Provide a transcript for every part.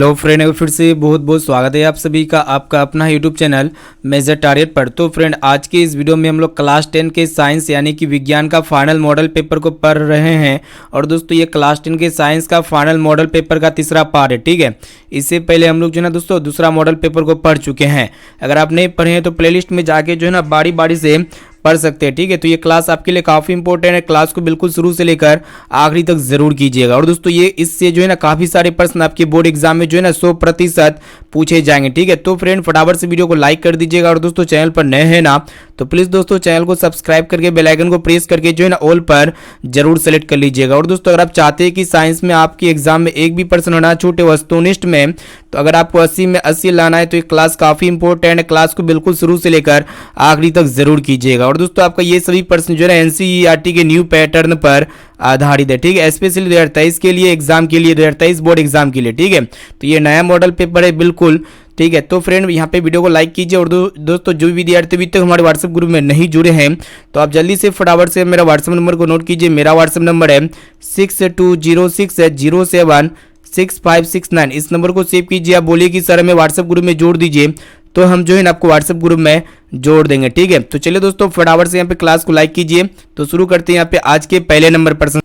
Hello friend, फिर से बहुत बहुत स्वागत है आप सभी का आपका अपना यूट्यूब चैनल मेजर टारगेट पर। तो फ्रेंड, आज के इस वीडियो में हम लोग क्लास 10 के साइंस यानी कि विज्ञान का फाइनल मॉडल पेपर को पढ़ रहे हैं। और दोस्तों, ये क्लास 10 के साइंस का फाइनल मॉडल पेपर का तीसरा पार्ट है। ठीक है, इससे पहले हम लोग जो है ना दोस्तों दूसरा मॉडल पेपर को पढ़ चुके हैं। अगर आप नहीं पढ़े हैं तो प्लेलिस्ट में जाके जो है ना बारी बारी से पढ़ सकते हैं। ठीक है, तो ये क्लास आपके लिए काफ़ी इंपॉर्टेंट है। क्लास को बिल्कुल शुरू से लेकर आखिरी तक जरूर कीजिएगा। और दोस्तों, ये इससे जो है ना काफ़ी सारे प्रश्न आपके बोर्ड एग्जाम में जो है ना 100% पूछे जाएंगे। ठीक है, तो फ्रेंड फटाफट से वीडियो को लाइक कर दीजिएगा। और दोस्तों, चैनल पर नए हैं ना तो प्लीज़ दोस्तों चैनल को सब्सक्राइब करके बेल आइकन को प्रेस करके जो है ना ऑल पर जरूर सेलेक्ट कर लीजिएगा। और दोस्तों, अगर आप चाहते हैं कि साइंस में आपके एग्जाम में एक भी प्रश्न ना छूटे वस्तुनिष्ठ में, तो अगर आपको 80 में 80 लाना है तो ये क्लास काफ़ी इंपॉर्टेंट है। क्लास को बिल्कुल शुरू से लेकर आखिरी तक जरूर कीजिएगा। और दोस्तों, आपका ये सभी प्रश्न जो है एनसीईआरटी के न्यू पैटर्न पर आधारित है। ठीक है, स्पेशली 2023 के लिए एग्जाम के लिए 2023 बोर्ड एग्जाम के लिए। ठीक है, तो ये नया मॉडल पेपर है बिल्कुल। ठीक है, तो फ्रेंड यहाँ पे वीडियो को लाइक कीजिए। और दोस्तों, जो भी विद्यार्थी अभी तक हमारे व्हाट्सएप ग्रुप में नहीं जुड़े हैं तो आप जल्दी से फटाफट से मेरा व्हाट्सएप नंबर को नोट कीजिए। मेरा व्हाट्सएप नंबर है 6206076569। इस नंबर को सेव कीजिए। आप बोलिए कि सर हमें व्हाट्सएप ग्रुप में जोड़ दीजिए, तो हम जो है ना आपको व्हाट्सएप ग्रुप में जोड़ देंगे। ठीक है, तो चलिए दोस्तों फटाफट से यहाँ पे क्लास को लाइक कीजिए। तो शुरू करते हैं यहाँ पे आज के पहले नंबर प्रश्न।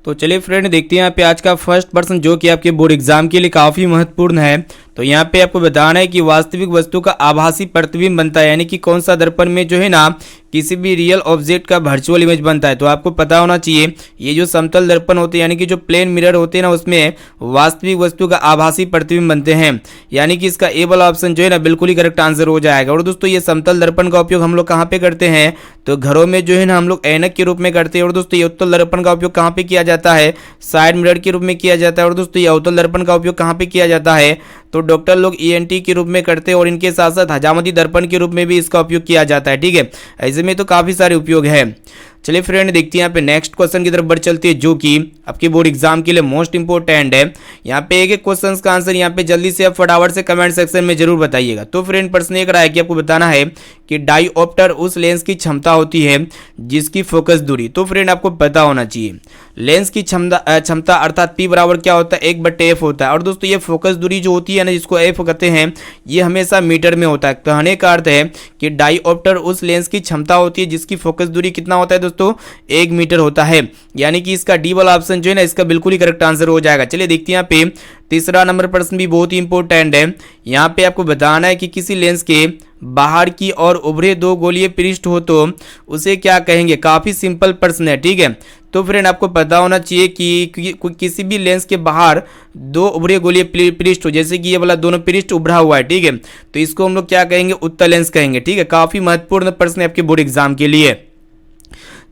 तो चलिए फ्रेंड, देखते हैं यहाँ पे आज का फर्स्ट प्रश्न जो कि आपके बोर्ड एग्जाम के लिए काफ़ी महत्वपूर्ण है। तो यहाँ पे आपको बताना है कि वास्तविक वस्तु का आभासी प्रतिबिंब बनता है, यानी कि कौन सा दर्पण में जो है ना किसी भी रियल ऑब्जेक्ट का वर्चुअल इमेज बनता है। तो आपको पता होना चाहिए ये जो समतल दर्पण होते हैं यानी कि जो प्लेन मिरर होते हैं ना, उसमें वास्तविक वस्तु का आभासी प्रतिबिंब बनते हैं। यानी कि इसका ए वाला ऑप्शन जो है ना बिल्कुल ही करेक्ट आंसर हो जाएगा। और दोस्तों, ये समतल दर्पण का उपयोग हम लोग कहाँ पे करते हैं तो घरों में जो है ना हम लोग ऐनक के रूप में करते हैं। और दोस्तों, ये उत्तल दर्पण का उपयोग कहाँ पे किया जाता है, साइड मिरर के रूप में किया जाता है। और दोस्तों, ये अवतल दर्पण का उपयोग कहाँ पे किया जाता है तो डॉक्टर लोग ईएनटी के रूप में करते हैं। और इनके साथ साथ हजामती दर्पण के रूप में भी इसका उपयोग किया जाता है। ठीक है, ऐसे में तो काफी सारे उपयोग है। चलिए फ्रेंड, देखते हैं यहाँ पे नेक्स्ट क्वेश्चन की तरफ बढ़ चलती है जो कि आपके बोर्ड एग्जाम के लिए मोस्ट इंपोर्टेंट है। यहाँ पे एक एक क्वेश्चन का आंसर यहाँ पे जल्दी से आप फटाफट से कमेंट सेक्शन में जरूर बताइएगा। तो फ्रेंड, प्रश्न एक रहा है कि आपको बताना है कि डाईऑप्टर उस लेंस की क्षमता होती है जिसकी फोकस दूरी। तो फ्रेंड, आपको पता होना चाहिए लेंस की क्षमता अर्थात P बराबर क्या होता है 1/f होता है। और दोस्तों, ये फोकस दूरी जो होती है ना जिसको f कहते हैं, ये हमेशा मीटर में होता है। कहने का अर्थ है कि डाईऑप्टर उस लेंस की क्षमता होती है जिसकी फोकस दूरी कितना होता है दोस्तों 1 मीटर होता है। यानी कि इसका डी वाला ऑप्शन जो है ना इसका बिल्कुल ही करेक्ट आंसर हो जाएगा। चलिए देखते हैं यहाँ पे तीसरा नंबर प्रश्न भी बहुत ही इंपॉर्टेंट है। यहाँ पे आपको बताना है कि किसी लेंस के बाहर की और उभरे दो गोलीय पृष्ठ हो तो उसे क्या कहेंगे। काफी सिंपल प्रश्न है। ठीक है, तो फ्रेंड आपको पता होना चाहिए कि किसी भी लेंस के बाहर दो उभरे गोलीय पृष्ठ हो, जैसे कि ये वाला दोनों पृष्ठ उभरा हुआ है। ठीक है, तो इसको हम लोग क्या कहेंगे उत्तल लेंस कहेंगे। ठीक है, काफी महत्वपूर्ण प्रश्न है आपके बोर्ड एग्जाम के लिए।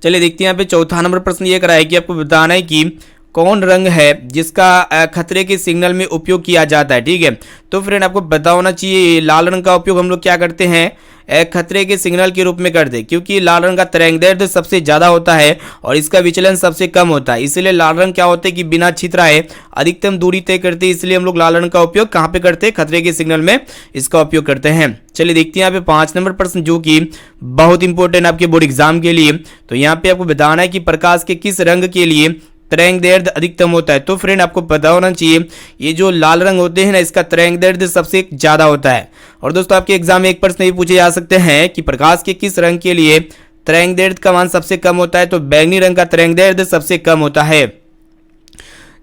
चलिए देखते हैं यहाँ पे चौथा नंबर प्रश्न ये कराया कि आपको बताना है कि कौन रंग है जिसका खतरे के सिग्नल में उपयोग किया जाता है। ठीक है, तो फ्रेंड आपको पता होना चाहिए लाल रंग का उपयोग हम लोग क्या करते हैं खतरे के सिग्नल के रूप में करते हैं, क्योंकि लाल रंग का तरंगदैर्ध्य सबसे ज्यादा होता है और इसका विचलन सबसे कम होता है। इसलिए लाल रंग क्या होता है कि बिना छितराए अधिकतम दूरी तय करते हैं। इसलिए हम लोग लाल रंग का उपयोग कहाँ पे करते हैं खतरे के सिग्नल में इसका उपयोग करते हैं। चलिए देखते हैं यहाँ पे 5 नंबर प्रश्न जो कि बहुत इंपॉर्टेंट आपके बोर्ड एग्जाम के लिए। तो यहाँ पे आपको बताना है कि प्रकाश के किस रंग के लिए तरंगदैर्ध्य अधिकतम होता है। तो फ्रेंड आपको पता होना चाहिए ये जो लाल रंग होते हैं ना इसका तरंगदैर्ध्य सबसे ज्यादा होता है। और दोस्तों, आपके एग्जाम में एक प्रश्न भी पूछे जा सकते हैं कि प्रकाश के किस रंग के लिए तरंगदैर्ध्य का मान सबसे कम होता है तो बैंगनी रंग का तरंगदैर्ध्य सबसे कम होता है।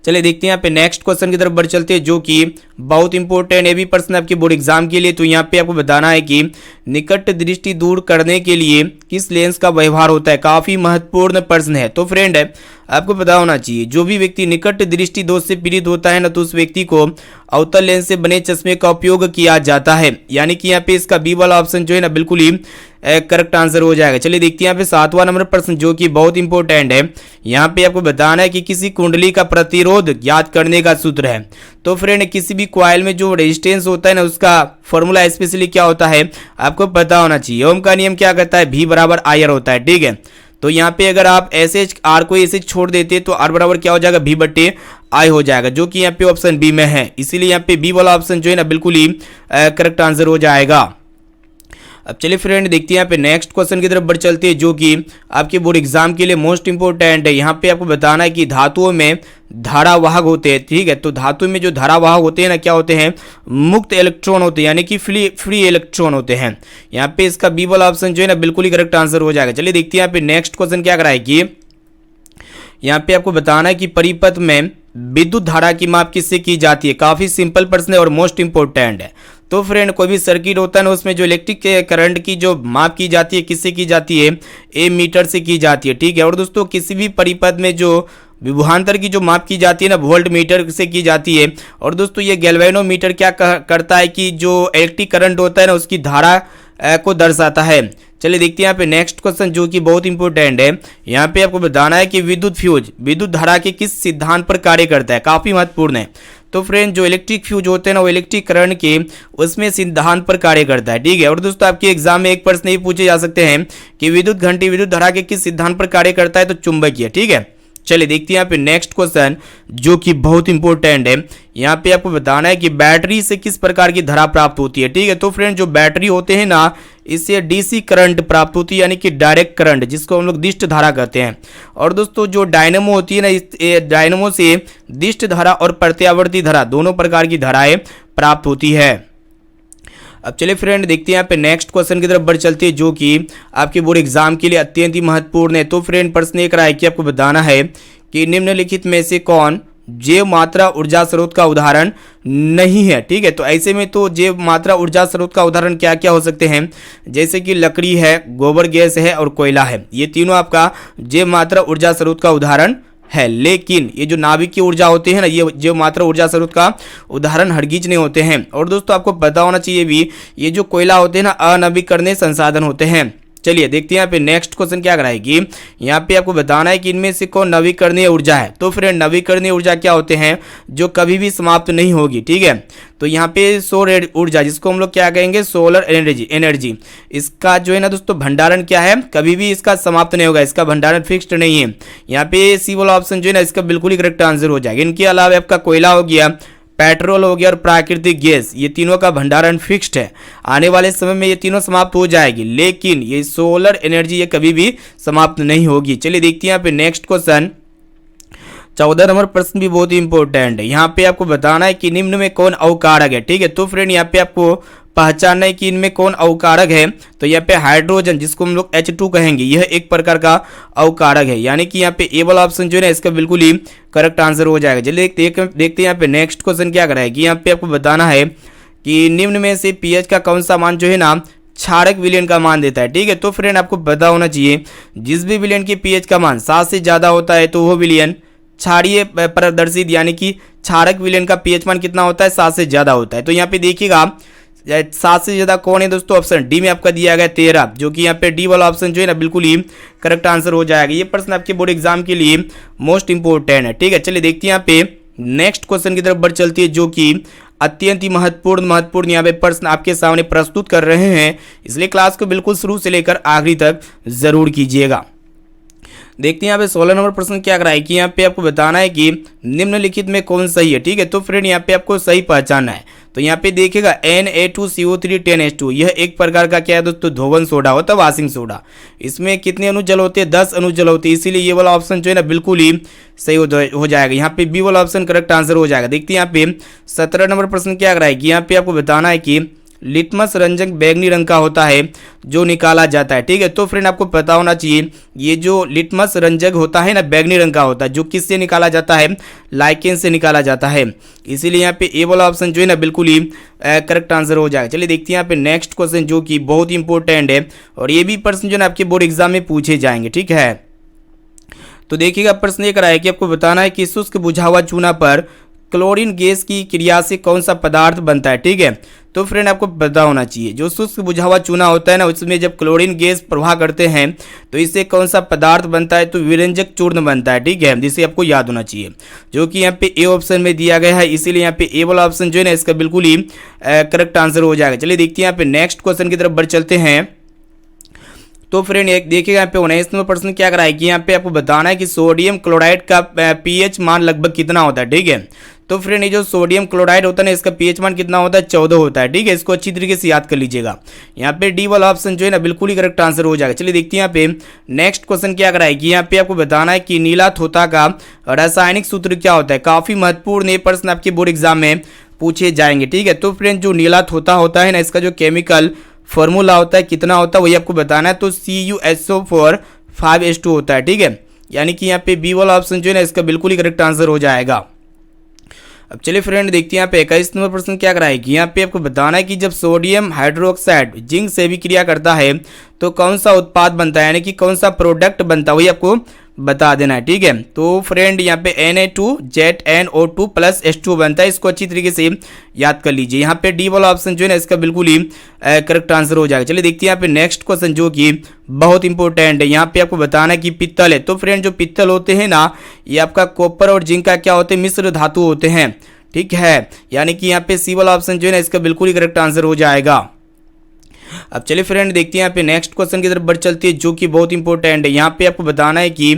चलिए देखते हैं यहाँ पे नेक्स्ट क्वेश्चन की तरफ बढ़ चलते हैं जो कि बहुत इंपॉर्टेंट है भी प्रश्न आपके बोर्ड एग्जाम के लिए। तो यहाँ पे आपको बताना है कि निकट दृष्टि दूर करने के लिए किस लेंस का व्यवहार होता है। काफी महत्वपूर्ण प्रश्न है। तो फ्रेंड आपको पता होना चाहिए जो भी व्यक्ति निकट दृष्टि दोष से पीड़ित होता है ना तो उस व्यक्ति को अवतल लेंस से बने चश्मे का उपयोग किया जाता है। यानी कि यहाँ पे इसका बी वाला ऑप्शन जो है ना बिल्कुल ही करेक्ट आंसर हो जाएगा। चलिए देखते हैं यहाँ पे 7वां नंबर प्रश्न जो कि बहुत इंपॉर्टेंट है। यहाँ पे आपको बताना है कि किसी कुंडली का प्रतिरोध ज्ञात करने का सूत्र है। तो फ्रेंड, किसी भी कॉइल में जो रेजिस्टेंस होता है ना उसका फॉर्मूला स्पेशली क्या होता है आपको पता होना चाहिए। ओम का नियम क्या कहता है V बराबर IR होता है। ठीक है, तो यहाँ पे अगर आप ऐसे आर को ऐसे छोड़ देते तो आर बराबर क्या हो जाएगा V/I हो जाएगा, जो कि यहाँ पे ऑप्शन बी में है। इसीलिए यहाँ पे बी वाला ऑप्शन जो है ना बिल्कुल ही करेक्ट आंसर हो जाएगा। अब चलिए फ्रेंड देखते हैं यहाँ पे नेक्स्ट क्वेश्चन की तरफ बढ़ चलते हैं, जो कि आपके बोर्ड एग्जाम के लिए मोस्ट इंपोर्टेंट है। यहाँ पे आपको बताना है कि धातुओं में धारावाहक होते हैं, ठीक है। तो धातु में जो धारावाहक होते हैं ना, क्या होते हैं, मुक्त इलेक्ट्रॉन होते हैं, यानी कि फ्री इलेक्ट्रॉन होते हैं। यहाँ पे इसका बी वाला ऑप्शन जो है ना बिल्कुल ही करेक्ट आंसर हो जाएगा। चलिए देखते हैं यहाँ पे नेक्स्ट क्वेश्चन क्या कराए कि यहाँ पे आपको बताना है कि परिपथ में विद्युत धारा की माप किससे की जाती है। काफी सिंपल प्रश्न है और मोस्ट इंपोर्टेंट है। तो फ्रेंड कोई भी सर्किट होता है ना, उसमें जो इलेक्ट्रिक करंट की जो माप की जाती है किससे की जाती है, ए मीटर से की जाती है, ठीक है। और दोस्तों किसी भी परिपथ में जो विभवांतर की जो माप की जाती है ना, वोल्ट मीटर से की जाती है। और दोस्तों ये गैल्वेनोमीटर क्या करता है कि जो इलेक्ट्रिक करंट होता है ना उसकी धारा को दर्शाता है। चलिए देखते हैं यहाँ पे नेक्स्ट क्वेश्चन जो कि बहुत इंपॉर्टेंट है। यहाँ पे आपको बताना है कि विद्युत फ्यूज विद्युत धारा के किस सिद्धांत पर कार्य करता है, काफी महत्वपूर्ण है। तो फ्रेंड जो इलेक्ट्रिक फ्यूज होते हैं ना वो इलेक्ट्रिक करंट के उसमें सिद्धांत पर कार्य करता है, ठीक है। और दोस्तों आपके एग्जाम में एक प्रश्न ये पूछे जा सकते हैं कि विद्युत घंटी विद्युत धारा के किस सिद्धांत पर कार्य करता है, तो चुंबकीय, ठीक है। चलिए देखते हैं यहाँ पे नेक्स्ट क्वेश्चन जो कि बहुत इंपॉर्टेंट है। यहाँ पे आपको बताना है कि बैटरी से किस प्रकार की धारा प्राप्त होती है, ठीक है। तो फ्रेंड जो बैटरी होते हैं ना इससे डीसी करंट प्राप्त होती है, यानी कि डायरेक्ट करंट, जिसको हम लोग दिष्ट धारा कहते हैं। और दोस्तों जो डायनेमो होती है ना, इस डायनेमो से दिष्ट धारा और प्रत्यावर्ती धारा दोनों प्रकार की धाराएं प्राप्त होती है। अब चलिए फ्रेंड देखते हैं यहाँ पे नेक्स्ट क्वेश्चन की तरफ बढ़ चलते हैं, जो कि आपके बोर्ड एग्जाम के लिए अत्यंत ही महत्वपूर्ण है। तो फ्रेंड प्रश्न एक रहा है कि आपको बताना है कि निम्नलिखित में से कौन जैव मात्रा ऊर्जा स्रोत का उदाहरण नहीं है, ठीक है। तो ऐसे में तो जैव मात्रा ऊर्जा स्रोत का उदाहरण क्या क्या हो सकते हैं, जैसे कि लकड़ी है, गोबर गैस है और कोयला है। ये तीनों आपका जैव मात्रा ऊर्जा स्रोत का उदाहरण है। लेकिन ये जो नाभिकीय ऊर्जा होती है ना, ये जो मात्रा ऊर्जा स्रोत का उदाहरण हरगिज नहीं होते हैं। और दोस्तों आपको पता होना चाहिए भी, ये जो कोयला होते हैं ना अनवीकरणीय संसाधन होते हैं। चलिए देखते हैं यहाँ पे नेक्स्ट क्वेश्चन क्या कराएगी। यहाँ पे आपको बताना है कि इनमें से कौन नवीकरणीय ऊर्जा है। तो फ्रेंड नवीकरणीय ऊर्जा क्या होते हैं, जो कभी भी समाप्त नहीं होगी, ठीक है। तो यहाँ पे सौर ऊर्जा, जिसको हम लोग क्या कहेंगे, सोलर एनर्जी, इसका जो है ना दोस्तों भंडारण क्या है, कभी भी इसका समाप्त नहीं होगा, इसका भंडारण फिक्स्ड नहीं है। यहाँ पे सी वाला ऑप्शन जो है ना इसका बिल्कुल ही करेक्ट आंसर हो जाएगा। इनके अलावा आपका कोयला हो गया, पेट्रोल हो गया और प्राकृतिक गैस, ये तीनों का भंडारण फिक्स्ड है। आने वाले समय में ये तीनों समाप्त हो जाएगी, लेकिन ये सोलर एनर्जी ये कभी भी समाप्त नहीं होगी। चलिए देखते हैं यहाँ पे नेक्स्ट क्वेश्चन 14 नंबर प्रश्न भी बहुत ही इंपॉर्टेंट है। यहाँ पे आपको बताना है कि निम्न में कौन अवकारक है, ठीक है। तो फ्रेंड यहाँ पे आपको पहचानना है कि इनमें कौन अवकारक है। तो यहाँ पे हाइड्रोजन, जिसको हम लोग H2 कहेंगे, यह एक प्रकार का अवकारक है, यानी कि यहाँ पे ए वाला ऑप्शन जो है ना इसका बिल्कुल ही करेक्ट आंसर हो जाएगा। चलिए देखते हैं यहाँ पे नेक्स्ट क्वेश्चन क्या कराएगी। यहाँ पे आपको बताना है कि निम्न में से पीएच का कौन सा मान जो है ना क्षारक विलयन का मान देता है, ठीक है। तो फ्रेंड आपको पता होना चाहिए, जिस भी विलयन की पीएच का मान 7 से ज्यादा होता है तो वो विलयन क्षारीय प्रदर्शित, यानी कि क्षारक विलयन का पीएच मान कितना होता है, 7 से ज्यादा होता है। तो यहाँ पे देखिएगा 7 से ज्यादा कौन है दोस्तों, ऑप्शन डी में आपका दिया गया 13, जो कि यहाँ पे डी वाला ऑप्शन जो है ना बिल्कुल ही करेक्ट आंसर हो जाएगा। ये प्रश्न आपके बोर्ड एग्जाम के लिए मोस्ट इंपोर्टेंट है, ठीक है। चलिए देखते हैं यहाँ पे नेक्स्ट क्वेश्चन की तरफ बढ़ चलती है, जो कि अत्यंत ही महत्वपूर्ण यहाँ पे प्रश्न आपके सामने प्रस्तुत कर रहे हैं, इसलिए क्लास को बिल्कुल शुरू से लेकर आखिरी तक जरूर कीजिएगा। देखते हैं यहाँ पे 16 नंबर प्रश्न क्या कराए कि यहाँ पे आपको बताना है कि निम्नलिखित में कौन सही है, ठीक है। तो फ्रेंड यहाँ पे आपको सही पहचानना है। तो यहाँ पे देखिएगा Na2CO3 10H2, यह एक प्रकार का क्या है दोस्तों, धोवन सोडा होता है, वाशिंग सोडा। इसमें कितने अणुजल होते हैं, 10 अणुजल होते हैं, इसीलिए ये वाला ऑप्शन जो है ना बिल्कुल ही सही हो जाएगा। यहाँ पे बी वाला ऑप्शन करेक्ट आंसर हो जाएगा। देखते हैं यहाँ पे 17 नंबर प्रश्न क्या कराएगी। यहाँ पे आपको बताना है कि लिटमस रंजक बैंगनी रंग का होता है जो निकाला जाता है, ठीक है। तो फ्रेंड आपको पता होना चाहिए, ये जो लिटमस रंजक होता है ना बैंगनी रंग का होता है, जो किससे निकाला जाता है, लाइकेन से निकाला जाता है। इसीलिए यहाँ पे ए वाला ऑप्शन जो है ना बिल्कुल ही करेक्ट आंसर हो जाएगा। चलिए देखते हैं यहाँ पे नेक्स्ट क्वेश्चन, जो कि बहुत इंपॉर्टेंट है और ये भी प्रश्न जो है आपके बोर्ड एग्जाम में पूछे जाएंगे, ठीक है। तो देखिएगा प्रश्न ये कराया कि आपको बताना है कि शुष्क बुझा हुआ चूना पर क्लोरीन गैस की क्रिया से कौन सा पदार्थ बनता है, ठीक है। तो फ्रेंड आपको पता होना चाहिए, जो शुष्क बुझा हुआ चूना होता है ना उसमें जब क्लोरीन गैस प्रवाह करते हैं तो इससे कौन सा पदार्थ बनता है, तो विरंजक चूर्ण बनता है, ठीक है, जिसे आपको याद होना चाहिए, जो कि यहाँ पे ए ऑप्शन में दिया गया है। इसीलिए यहाँ पे ए वाला ऑप्शन जो है ना इसका बिल्कुल ही करेक्ट आंसर हो जाएगा। चलिए देखते हैं यहाँ पे नेक्स्ट क्वेश्चन की तरफ बढ़ चलते हैं। तो फ्रेंड एक देखिएगा यहाँ पे 19 नंबर प्रश्न क्या कराएगी। यहाँ पे आपको बताना है कि सोडियम क्लोराइड का पीएच मान लगभग कितना होता है, ठीक है। तो फ्रेंड ये जो सोडियम क्लोराइड होता है ना, इसका पीएच मान कितना होता है, 14 होता है। ठीक है, इसको अच्छी तरीके से याद कर लीजिएगा। यहाँ पे डी वाला ऑप्शन जो है ना बिल्कुल ही करेक्ट आंसर हो जाएगा। चलिए देखते हैं यहाँ पे नेक्स्ट क्वेश्चन क्या कराएगी। यहाँ पे आपको बताना है कि नीला थोथा का रासायनिक सूत्र क्या होता है। काफी महत्वपूर्ण ये प्रश्न आपके बोर्ड एग्जाम में पूछे जाएंगे। ठीक है, तो फ्रेंड जो नीला थोथा होता है ना, इसका जो केमिकल फॉर्मूला होता है कितना होता है वही आपको बताना है। तो CuSO4 5H2 होता है। ठीक है, यानी कि यहाँ पे बी वाला ऑप्शन जो है ना इसका बिल्कुल ही करेक्ट आंसर हो जाएगा। अब चलिए फ्रेंड देखते हैं यहाँ पे 21 नंबर प्रश्न क्या कराएगी। यहाँ पे आपको बताना है कि जब सोडियम हाइड्रोक्साइड जिंक से भी क्रिया करता है तो कौन सा उत्पाद बनता है, यानी कि कौन सा प्रोडक्ट बनता है वही आपको बता देना है। ठीक है, तो फ्रेंड यहाँ पे Na2ZnO2 प्लस H2 बनता है। इसको अच्छी तरीके से याद कर लीजिए। यहाँ पे डी वाला ऑप्शन जो है ना इसका बिल्कुल ही करेक्ट आंसर हो जाएगा। चलिए देखते हैं यहाँ पे नेक्स्ट क्वेश्चन जो कि बहुत इंपॉर्टेंट है। यहाँ पे आपको बताना है कि पित्तल है। तो फ्रेंड जो पित्तल होते हैं ना, ये आपका कॉपर और जिंक का क्या होते हैं, मिश्र धातु होते हैं। ठीक है, यानी कि यहाँ पे सी वाला ऑप्शन जो है ना इसका बिल्कुल ही करेक्ट आंसर हो जाएगा। अब चलिए फ्रेंड देखते हैं यहाँ पे नेक्स्ट क्वेश्चन की तरफ बढ़ चलती है जो कि बहुत इंपॉर्टेंट है। यहाँ पे आपको बताना है कि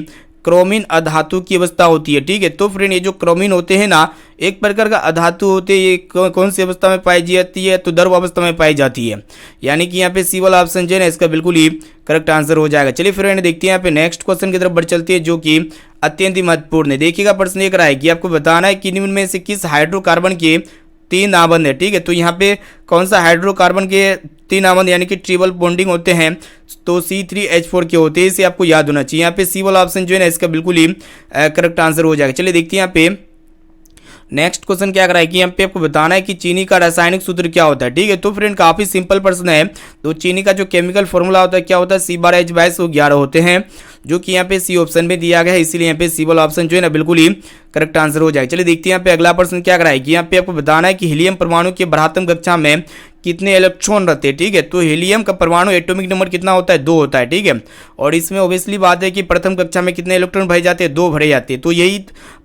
क्रोमिन अधातु की अवस्था होती है। ठीक है, तो फ्रेंड ये जो क्रोमिन होते हैं ना, एक प्रकार का अधातु होते हैं। ये कौन सी अवस्था में पाई जाती है, तो द्रव अवस्था में पाई जाती है। यानी कि यहाँ पे सी वाला ऑप्शन जो है ना इसका बिल्कुल ही करेक्ट आंसर हो जाएगा। चलिए फ्रेंड देखते हैं यहाँ पे नेक्स्ट क्वेश्चन की तरफ बढ़ चलती है जो कि अत्यंत ही महत्वपूर्ण है। देखिएगा प्रश्न ये कराएगी, आपको बताना है कि निम्न में से किस हाइड्रोकार्बन के 3 आबंध है। ठीक है, तो यहाँ पे कौन सा हाइड्रोकार्बन के 3 आबंध यानी कि ट्रिपल बॉन्डिंग होते हैं, तो C3H4 के होते हैं। इसे आपको याद होना चाहिए। यहाँ पे सी वाला ऑप्शन जो है ना इसका बिल्कुल ही करेक्ट आंसर हो जाएगा। चलिए देखते हैं यहाँ पे नेक्स्ट क्वेश्चन क्या कराएगी। यहाँ पे आपको बताना है कि चीनी का रासायनिक सूत्र क्या होता है। ठीक है, तो फ्रेंड काफी सिंपल प्रश्न है। तो चीनी का जो केमिकल फॉर्मूला होता है क्या होता है, C12H22 होते हैं, जो कि यहाँ पे सी ऑप्शन में दिया गया है। इसीलिए यहाँ पे सी वाला ऑप्शन जो है ना बिल्कुल ही करेक्ट आंसर हो जाएगा। चलिए देखते हैं यहाँ पे अगला प्रश्न क्या कराएगी। यहाँ पे आपको बताना है कि हीलियम परमाणु के बृहत्तम कक्षा में कितने इलेक्ट्रॉन रहते हैं। ठीक है, तो हीलियम का परमाणु एटॉमिक नंबर कितना होता है, 2 होता है। ठीक है, और इसमें ऑब्वियसली बात है कि प्रथम कक्षा में कितने इलेक्ट्रॉन भरे जाते हैं, 2 भरे जाते हैं। तो यही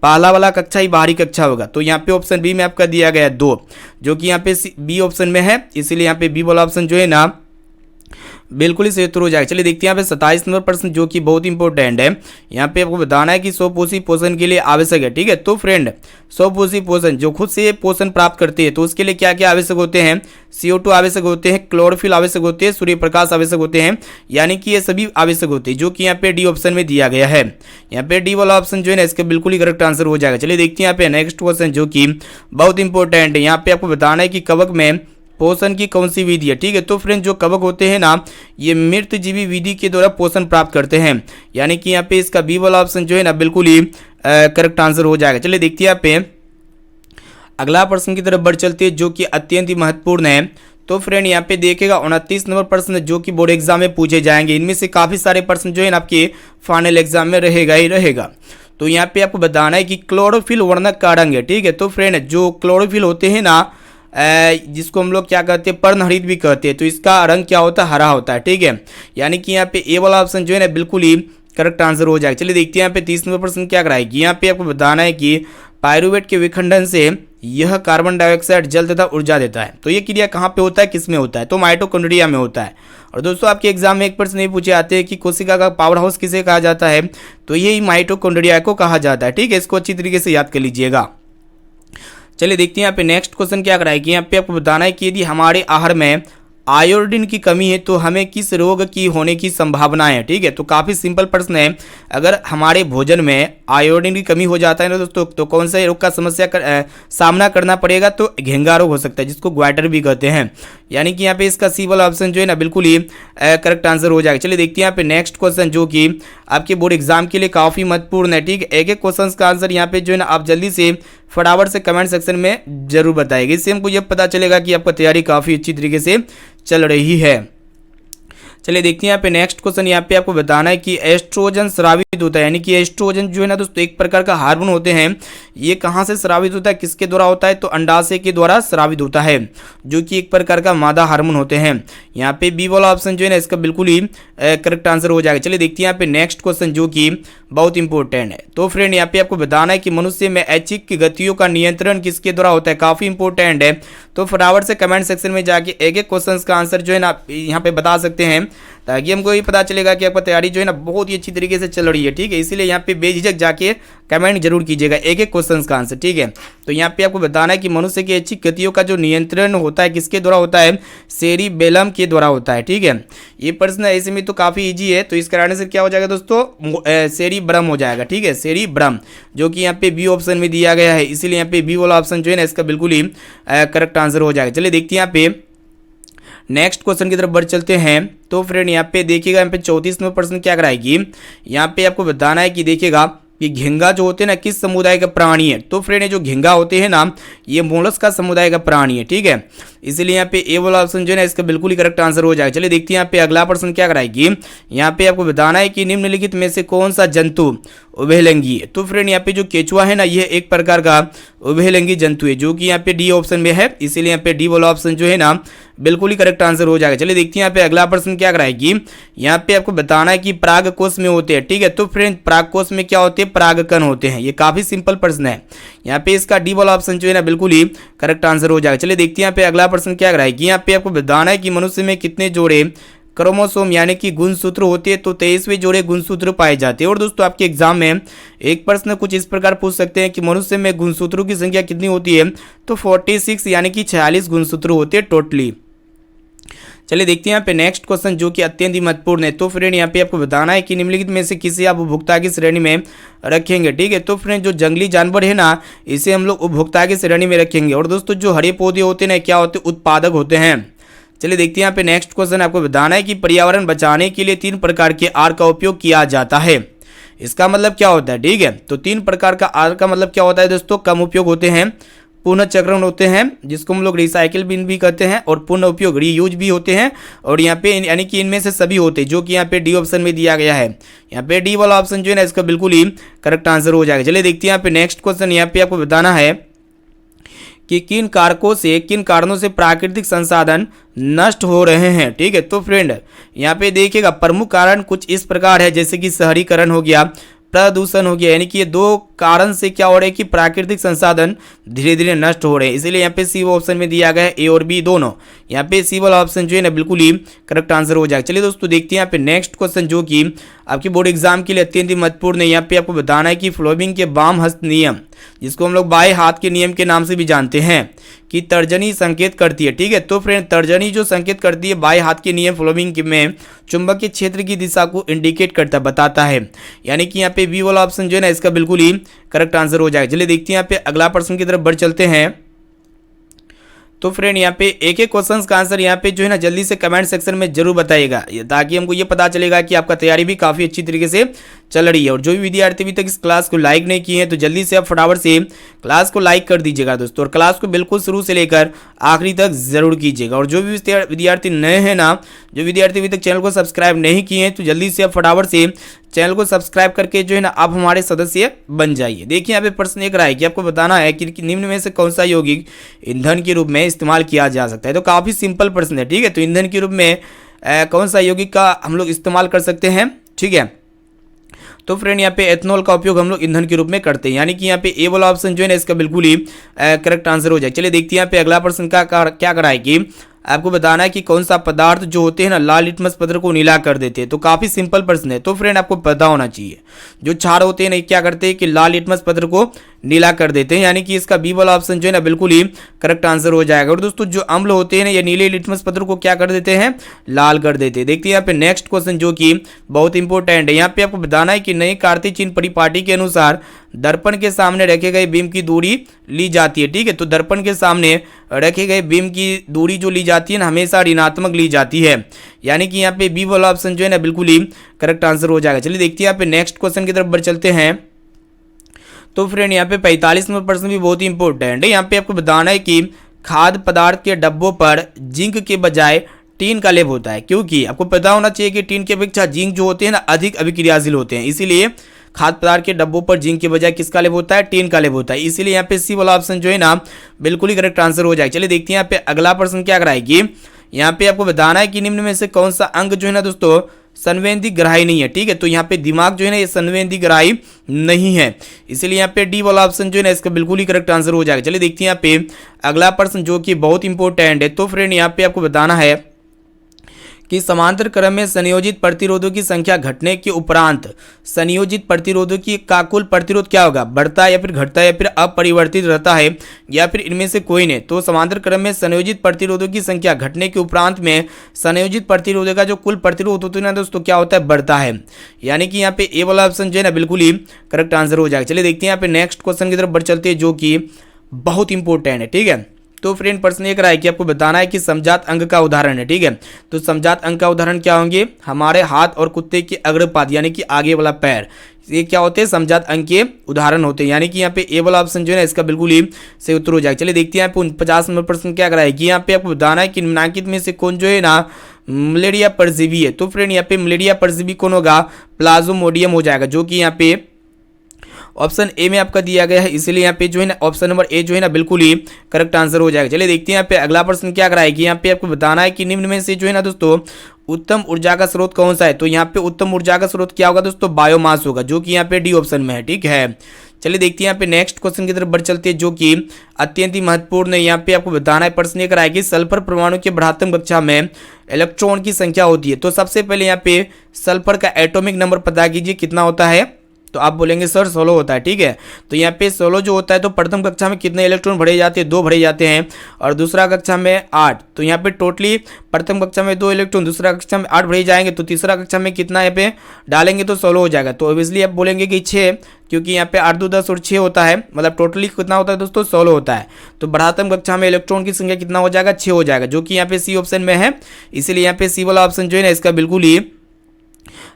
पहला वाला कक्षा ही बाहरी कक्षा होगा। तो यहाँ पे ऑप्शन बी में आपका दिया गया है 2, जो कि यहाँ पे बी ऑप्शन में है। इसीलिए यहाँ पे बी वाला ऑप्शन जो है ना बिल्कुल ही सही उत्तर हो जाएगा। चलिए देखते हैं यहाँ पे 27 नंबर प्रश्न जो कि बहुत इंपॉर्टेंट है। यहाँ पे आपको बताना है कि स्वपोषी पोषण के लिए आवश्यक है। ठीक है, तो फ्रेंड स्वपोषी पोषण जो खुद से पोषण प्राप्त करते हैं तो उसके लिए क्या क्या आवश्यक होते हैं, CO2 आवश्यक होते हैं, क्लोरोफिल आवश्यक होते हैं, सूर्य प्रकाश आवश्यक होते हैं। यानी कि ये सभी आवश्यक होते हैं, जो कि यहाँ पे डी ऑप्शन में दिया गया है। यहाँ पे डी वाला ऑप्शन जो है ना इसका बिल्कुल ही करेक्ट आंसर हो जाएगा। चलिए देखते हैं यहाँ पे नेक्स्ट क्वेश्चन जो कि बहुत इंपॉर्टेंट है। यहाँ पे आपको बताना है कि कवक में पोषण की कौन सी विधि है। ठीक है, तो फ्रेंड जो कवक होते हैं ना, ये मृत जीवी विधि के द्वारा पोषण प्राप्त करते हैं। यानी कि यहाँ पे इसका बी वाला ऑप्शन जो है ना बिल्कुल ही करेक्ट आंसर हो जाएगा। चलिए देखते हैं यहाँ पे अगला प्रश्न की तरफ बढ़ चलती है जो कि अत्यंत ही महत्वपूर्ण है। तो फ्रेंड यहाँ पे देखिएगा 29 नंबर प्रश्न जो कि बोर्ड एग्जाम में पूछे जाएंगे। इनमें से काफी सारे प्रश्न जो है ना आपके फाइनल एग्जाम में रहेगा ही रहेगा। तो यहाँ पे आपको बताना है कि क्लोरोफिल वर्णक का रंग है। ठीक है, तो फ्रेंड जो क्लोरोफिल होते हैं ना, जिसको हम लोग क्या कहते हैं, पर्णहरित भी कहते हैं, तो इसका रंग क्या होता है, हरा होता है। ठीक है, यानी कि यहाँ पे ए वाला ऑप्शन जो है ना बिल्कुल ही करेक्ट आंसर हो जाएगा। चलिए देखते हैं यहाँ पे 30 नंबर प्रश्न क्या कराएगी। यहाँ पे आपको बताना है कि पायरुवेट के विखंडन से यह कार्बन डाइऑक्साइड जल तथा ऊर्जा देता है। तो ये क्रिया कहाँ पे होता है, किस में होता है, तो माइटोकॉन्ड्रिया में होता है। और दोस्तों आपके एग्जाम में एक प्रश्न नहीं पूछे आते हैं कि कोशिका का पावर हाउस किसे कहा जाता है, तो यही माइटोकॉन्ड्रिया को कहा जाता है। ठीक है, इसको अच्छी तरीके से याद कर लीजिएगा। चलिए देखते हैं यहाँ पे नेक्स्ट क्वेश्चन क्या कराएगी। यहाँ पे आपको बताना है कि यदि हमारे आहार में आयोडीन की कमी है तो हमें किस रोग की होने की संभावना है। ठीक है, तो काफी सिंपल प्रश्न है। अगर हमारे भोजन में आयोडीन की कमी हो जाता है ना दोस्तों, तो कौन सा रोग का सामना करना पड़ेगा, तो घेंगा रोग हो सकता है, जिसको ग्वाइटर भी कहते हैं। यानी कि यहाँ पे इसका सी वाला ऑप्शन जो है ना बिल्कुल ही करेक्ट आंसर हो जाएगा। चलिए देखते हैं यहाँ पे नेक्स्ट क्वेश्चन जो कि आपके बोर्ड एग्जाम के लिए काफी महत्वपूर्ण है। ठीक है, एक एक क्वेश्चन का आंसर यहाँ पे जो है ना आप जल्दी से फटाफट से कमेंट सेक्शन में जरूर बताइएगा। इससे हमको ये पता चलेगा कि आपका तैयारी काफी अच्छी तरीके से चल रही है। चलिए देखते हैं यहाँ पे नेक्स्ट क्वेश्चन। यहाँ पे आपको बताना है कि एस्ट्रोजन स्रावित होता है। यानी कि एस्ट्रोजन जो है ना दोस्तों एक प्रकार का हार्मोन होते हैं। ये कहाँ से स्रावित होता है, किसके द्वारा होता है, तो अंडाशय के द्वारा स्रावित होता है, जो कि एक प्रकार का मादा हार्मोन होते हैं। यहाँ पे बी वाला ऑप्शन जो है ना इसका बिल्कुल ही करेक्ट आंसर हो जाएगा। चलिए देखते हैं यहाँ पे नेक्स्ट क्वेश्चन जो कि बहुत इंपॉर्टेंट है। तो फ्रेंड यहाँ पे आपको बताना है कि मनुष्य में ऐच्छिक गतियों का नियंत्रण किसके द्वारा होता है, काफी इंपॉर्टेंट है। तो फटाफट से कमेंट सेक्शन में जाके एक एक क्वेश्चन का आंसर जो है ना यहाँ पे बता सकते हैं ताकि हमको ये पता चलेगा कि आपका तैयारी जो है ना बहुत ही अच्छी तरीके से चल रही है, ठीक है। इसीलिए यहाँ पे बेझिझक जाके कमेंट जरूर कीजिएगा एक एक क्वेश्चन का आंसर, ठीक है। तो यहाँ पे आपको बताना है कि मनुष्य की ऐच्छिक गतियों का जो नियंत्रण होता है किसके द्वारा होता है, सेरिबेलम के द्वारा होता है, ठीक है। ये प्रश्न ऐसे में तो काफ़ी ईजी है, तो इस कारण से क्या हो जाएगा दोस्तों, सेरिब्रम हो जाएगा, ठीक है, सेरिब्रम, जो कि यहाँ पे बी ऑप्शन में दिया गया है। इसीलिए यहाँ पे बी वाला ऑप्शन जो है ना इसका बिल्कुल ही करेक्ट आंसर हो जाएगा। चलिए देखते हैं यहाँ पे नेक्स्ट क्वेश्चन की तरफ बढ़ चलते हैं। तो फ्रेंड यहाँ पे देखिएगा, यहाँ पे 34वां प्रश्न क्या कराएगी, यहाँ पे आपको बताना है कि देखिएगा कि घिंगा जो होते हैं ना किस समुदाय का प्राणी है। तो फ्रेंड ये जो घिंगा होते हैं ना ये मोलस्क का समुदाय का प्राणी है, ठीक है। इसलिए यहाँ पे ए वाला ऑप्शन जो है ना इसका बिल्कुल ही करेक्ट आंसर हो जाएगा। चलिए देखते हैं यहाँ पे अगला प्रश्न क्या कराएगी। यहाँ पे आपको बताना है कि निम्नलिखित में से कौन सा जंतु उभयलिंगी है। तो फ्रेंड यहाँ पे जो केचुआ है ना ये एक प्रकार का उभयलिंगी जंतु है, जो कि यहाँ पे डी ऑप्शन में है। इसीलिए यहाँ पे डी वाला ऑप्शन जो है ना बिल्कुल ही करेक्ट आंसर हो जाएगा। चलिए देखते हैं यहाँ पे अगला प्रश्न क्या कराएगी। यहाँ पे आपको बताना है कि परागकोश में होते हैं, ठीक है। तो फ्रेंड परागकोश में क्या होते हैं, परागकण होते हैं। ये काफी सिंपल प्रश्न है, यहाँ पे इसका डी वाला ऑप्शन जो है ना बिल्कुल ही करेक्ट आंसर हो जाएगा। चलिए देखते हैं यहाँ पे अगला प्रश्न क्या कराएगी। यहाँ पे आपको बताना है कि मनुष्य में कितने जोड़े क्रोमोसोम यानी कि गुणसूत्र होते हैं। तो 23वें जोड़े गुणसूत्र पाए जाते हैं। और दोस्तों आपके एग्जाम में एक प्रश्न कुछ इस प्रकार पूछ सकते हैं कि मनुष्य में गुणसूत्रों की संख्या कितनी होती है। तो 46 यानी कि 46 गुणसूत्र होते हैं टोटली। चलिए देखते हैं यहाँ पे नेक्स्ट क्वेश्चन जो कि अत्यंत ही महत्वपूर्ण है। तो फ्रेंड यहाँ पे आपको बताना है कि निम्नलिखित में से किसे आप उपभोक्ता की श्रेणी में रखेंगे, ठीक है। तो फ्रेंड जो जंगली जानवर है ना इसे हम लोग उपभोक्ता की श्रेणी में रखेंगे। और दोस्तों जो हरे पौधे होते हैं ना क्या होते हैं, उत्पादक होते हैं। चलिए देखते हैं यहाँ पे नेक्स्ट क्वेश्चन आपको बताना है कि पर्यावरण बचाने के लिए 3 प्रकार के आर का उपयोग किया जाता है। इसका मतलब क्या होता है, ठीक है। तो 3 प्रकार का आर का मतलब क्या होता है दोस्तों, कम उपयोग होते हैं, पुनर्चक्रण होते हैं जिसको हम लोग रिसाइकिल बिन भी कहते हैं, और पुनः उपयोग रीयूज भी होते हैं। और यहाँ पे यानी कि इनमें से सभी होते हैं, जो कि यहाँ पे डी ऑप्शन में दिया गया है। यहाँ पे डी वाला ऑप्शन जो है ना इसका बिल्कुल ही करेक्ट आंसर हो जाएगा। चलिए देखते हैं यहाँ पे नेक्स्ट क्वेश्चन। यहाँ पे आपको बताना है कि किन कारणों से प्राकृतिक संसाधन नष्ट हो रहे हैं, ठीक है। तो फ्रेंड यहाँ पे देखिएगा प्रमुख कारण कुछ इस प्रकार है, जैसे कि शहरीकरण हो गया, प्रदूषण हो गया। यानी कि ये 2 कारण से क्या हो रहा है कि प्राकृतिक संसाधन धीरे धीरे नष्ट हो रहे हैं। इसीलिए यहाँ पे सी ऑप्शन में दिया गया है, ए और बी दोनों। यहाँ पे सी वाला ऑप्शन जो है ना बिल्कुल ही करेक्ट आंसर हो जाएगा। चलिए दोस्तों देखते हैं यहाँ पे नेक्स्ट क्वेश्चन जो कि आपकी बोर्ड एग्जाम के लिए अत्यंत ही महत्वपूर्ण है। यहाँ पे आपको बताना है कि फ्लोबिंग के वाम हस्त नियम, जिसको हम लोग बाएं हाथ के नियम के नाम से भी जानते हैं, कि तर्जनी संकेत करती है, ठीक है। तो फ्रेंड तर्जनी जो संकेत करती है बाएं हाथ के नियम फ्लोबिंग में चुंबकीय क्षेत्र की दिशा को इंडिकेट करता बताता है। यानी कि यहाँ पे बी वाला ऑप्शन जो है ना इसका बिल्कुल ही करेक्ट आंसर हो जाएगा। चलिए देखते हैं यहाँ पे अगला प्रश्न की तरफ बढ़ चलते हैं। तो फ्रेंड यहाँ पे एक एक क्वेश्चन का आंसर यहाँ पे जो है ना जल्दी से कमेंट सेक्शन में जरूर बताइएगा, ताकि हमको ये पता चलेगा कि आपका तैयारी भी काफ़ी अच्छी तरीके से चल रही है। और जो भी विद्यार्थी अभी तक इस क्लास को लाइक नहीं किए हैं तो जल्दी से आप फटाफट से क्लास को लाइक कर दीजिएगा दोस्तों, और क्लास को बिल्कुल शुरू से लेकर आखिरी तक जरूर कीजिएगा। और जो भी विद्यार्थी नए हैं ना, जो विद्यार्थी अभी तक चैनल को सब्सक्राइब नहीं किए हैं, तो जल्दी से आप फटाफट से चैनल को सब्सक्राइब करके जो है ना आप हमारे सदस्य बन जाइए। देखिए यहाँ पे प्रश्न एक रहा है कि आपको बताना है कि निम्न में से कौन सा यौगिक ईंधन के रूप में इस्तेमाल किया जा सकता है। तो काफ़ी सिंपल प्रश्न है, ठीक है। तो ईंधन के रूप में कौन सा यौगिक का हम लोग इस्तेमाल कर सकते हैं, ठीक है। तो फ्रेंड यहाँ पे एथनॉल का उपयोग हम लोग ईंधन के रूप में करते हैं। यानी कि यहाँ पे ए वाला ऑप्शन जो है ना इसका बिल्कुल ही करेक्ट आंसर हो जाए। चलिए देखते हैं यहाँ पे अगला प्रश्न का क्या कराएगी। आपको बताना है कि कौन सा पदार्थ जो होते हैं ना लाल लिटमस पत्र को नीला कर देते हैं। तो काफी सिंपल प्रश्न है, तो फ्रेंड आपको पता होना चाहिए जो क्षार होते हैं ना क्या करते हैं कि लाल लिटमस पत्र को नीला कर देते हैं। यानी कि इसका बी वाला ऑप्शन जो है ना बिल्कुल ही करेक्ट आंसर हो जाएगा। और दोस्तों जो अम्ल होते हैं ना ये नीले लिटमस पत्र को क्या कर देते हैं, लाल कर देते हैं। देखते हैं यहाँ पे नेक्स्ट क्वेश्चन जो कि बहुत इंपॉर्टेंट है। यहाँ पे आपको बताना है कि नई कार्तीय चिन्ह परिपाटी के अनुसार दर्पण के सामने रखे गए बीम की दूरी ली जाती है, ठीक है। तो दर्पण के सामने रखे गए बीम की दूरी जो ली जाती है ना हमेशा ऋणात्मक ली जाती है। यानी कि यहाँ पे बी वाला ऑप्शन जो है ना बिल्कुल ही करेक्ट आंसर हो जाएगा। चलिए देखते हैं यहाँ पे नेक्स्ट क्वेश्चन की तरफ बढ़ चलते हैं। तो फ्रेंड यहाँ पे 45वां प्रश्न भी बहुत ही इंपॉर्टेंट है। यहाँ पे आपको बताना है कि खाद्य पदार्थ के डब्बों पर जिंक के बजाय टीन का लेप होता है, क्योंकि आपको पता होना चाहिए कि टीन की अपेक्षा जिंक जो होते हैं ना अधिक अभिक्रियाशील होते हैं। इसीलिए खाद्य पदार्थ के डब्बों पर जिंक के बजाय किसका लेप होता है, टीन का लेप होता है। इसीलिए यहाँ पे सी वाला ऑप्शन जो है ना बिल्कुल ही करेक्ट आंसर हो जाएगा। चलिए देखते हैं यहाँ पे अगला प्रश्न क्या कराएगी। यहाँ पे आपको बताना है कि निम्न में से कौन सा अंग जो है ना दोस्तों संवेदी ग्राही नहीं है, ठीक है। तो यहाँ पे दिमाग जो है ना ये संवेदी ग्राही नहीं है। इसलिए यहाँ पे डी वाला ऑप्शन जो है ना इसका बिल्कुल ही करेक्ट आंसर हो जाएगा। चलिए देखते हैं यहाँ पे अगला प्रश्न जो कि बहुत इंपॉर्टेंट है। तो फ्रेंड यहाँ पे आपको बताना है कि समांतर क्रम में संयोजित प्रतिरोधों की संख्या घटने के उपरांत संयोजित प्रतिरोधों की का कुल प्रतिरोध क्या होगा, बढ़ता है या फिर घटता है या फिर अपरिवर्तित रहता है या फिर इनमें से कोई नहीं। तो समांतर क्रम में संयोजित प्रतिरोधों की संख्या घटने के उपरांत में संयोजित प्रतिरोधों का जो कुल प्रतिरोध होता है ना दोस्तों क्या होता है, बढ़ता है। यानी कि यहाँ पे ए वाला ऑप्शन जो है ना बिल्कुल ही करेक्ट आंसर हो जाएगा। चलिए देखते हैं यहाँ पे नेक्स्ट क्वेश्चन की तरफ बढ़ चलते हैं जो कि बहुत इंपॉर्टेंट है, ठीक है। तो फ्रेंड प्रश्न ये करा है कि आपको बताना है कि समजात अंग का उदाहरण है, ठीक है। तो समजात अंग का उदाहरण क्या होंगे, हमारे हाथ और कुत्ते के अग्रपाद यानी कि आगे वाला पैर, ये क्या होते हैं, समजात अंग के उदाहरण होते हैं। यानी कि यहाँ पे ए वाला ऑप्शन जो है ना इसका बिल्कुल ही सही उत्तर हो जाएगा। चलिए देखते हैं यहाँ पे 50 नंबर प्रश्न क्या करा है कि यहाँ पे आपको बताना है कि निम्नलिखित में से कौन जो है ना मलेरिया परजीवी है। तो फ्रेंड यहाँ पे मलेरिया परजीवी कौन होगा, प्लाज्मोडियम हो जाएगा, जो कि यहाँ पे ऑप्शन ए में आपका दिया गया है, इसलिए यहाँ पे जो है ना ऑप्शन नंबर ए जो है ना बिल्कुल ही करेक्ट आंसर हो जाएगा। चलिए देखते हैं यहाँ पे अगला प्रश्न क्या कराएगी। यहाँ पे आपको बताना है कि निम्न में से जो है ना दोस्तों उत्तम ऊर्जा का स्रोत कौन सा है। तो यहाँ पे उत्तम ऊर्जा का स्रोत क्या होगा दोस्तों, बायोमास होगा, जो कि यहाँ पे डी ऑप्शन में है, ठीक है। चलिए देखते हैं यहाँ पे नेक्स्ट क्वेश्चन की तरफ बढ़ चलते हैं जो कि अत्यंत ही महत्वपूर्ण है। यहाँ पे आपको बताना है प्रश्न ये कराएगी सल्फर परमाणु के बढ़ात्म कक्षा में इलेक्ट्रॉन की संख्या होती है। तो सबसे पहले यहाँ पे सल्फर का एटॉमिक नंबर पता कीजिए कितना होता है। तो आप बोलेंगे सर 16 होता है, ठीक है। तो यहाँ पे 16 जो होता है तो प्रथम कक्षा में कितने इलेक्ट्रॉन भरे जाते हैं, 2 भरे जाते हैं, और दूसरा कक्षा में 8। तो यहाँ पे टोटली प्रथम कक्षा में 2 इलेक्ट्रॉन, दूसरा कक्षा में 8 भरे जाएंगे, तो तीसरा कक्षा में कितना यहाँ पे डालेंगे तो 16 हो जाएगा। तो ऑब्वियसली आप बोलेंगे कि 6, क्योंकि यहाँ पे 8 2 10 और 6 होता है, मतलब टोटली कितना होता है दोस्तों 16 होता है। तो बढ़ात्म कक्षा में इलेक्ट्रॉन की संख्या कितना हो जाएगा, 6 हो जाएगा, जो कि यहाँ पे सी ऑप्शन में है। इसलिए यहाँ पे सी वाला ऑप्शन जो है ना इसका बिल्कुल ही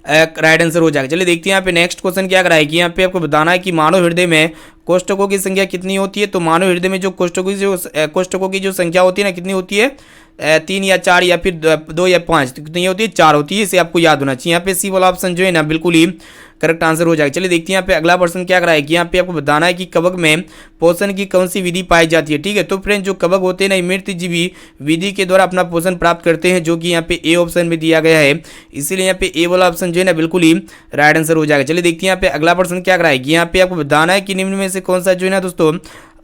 राइट आंसर हो जाएगा। चलिए देखते हैं यहाँ पे नेक्स्ट क्वेश्चन क्या कराएगी। यहाँ पे आपको बताना है कि मानव हृदय में कोष्ठकों की संख्या कितनी होती है। तो मानव हृदय में जो कोष्ठकों की जो संख्या होती है ना कितनी होती है, 3 या 4 या फिर 2 या 5, तो कितनी होती है, 4 होती है। इसे आपको याद होना चाहिए। यहाँ पे सी वाला ऑप्शन जो है ना बिल्कुल ही करेक्ट आंसर हो जाएगा। चलिए देखते हैं यहाँ पे अगला प्रश्न क्या कराएगी। यहाँ पे आपको बताना है कि कवक में पोषण की कौन सी विधि पाई जाती है, ठीक है। तो फ्रेंड जो कवक होते हैं ना मृतजीवी विधि के द्वारा अपना पोषण प्राप्त करते हैं, जो कि यहाँ पे ए ऑप्शन में दिया गया है। इसीलिए यहाँ पे ए वाला ऑप्शन जो है ना बिल्कुल ही राइट आंसर हो जाएगा। चलिए देखते हैं यहाँ पे अगला प्रश्न क्या कराएगी। यहाँ पे आपको बताना है कि निम्न में से कौन सा जो है ना दोस्तों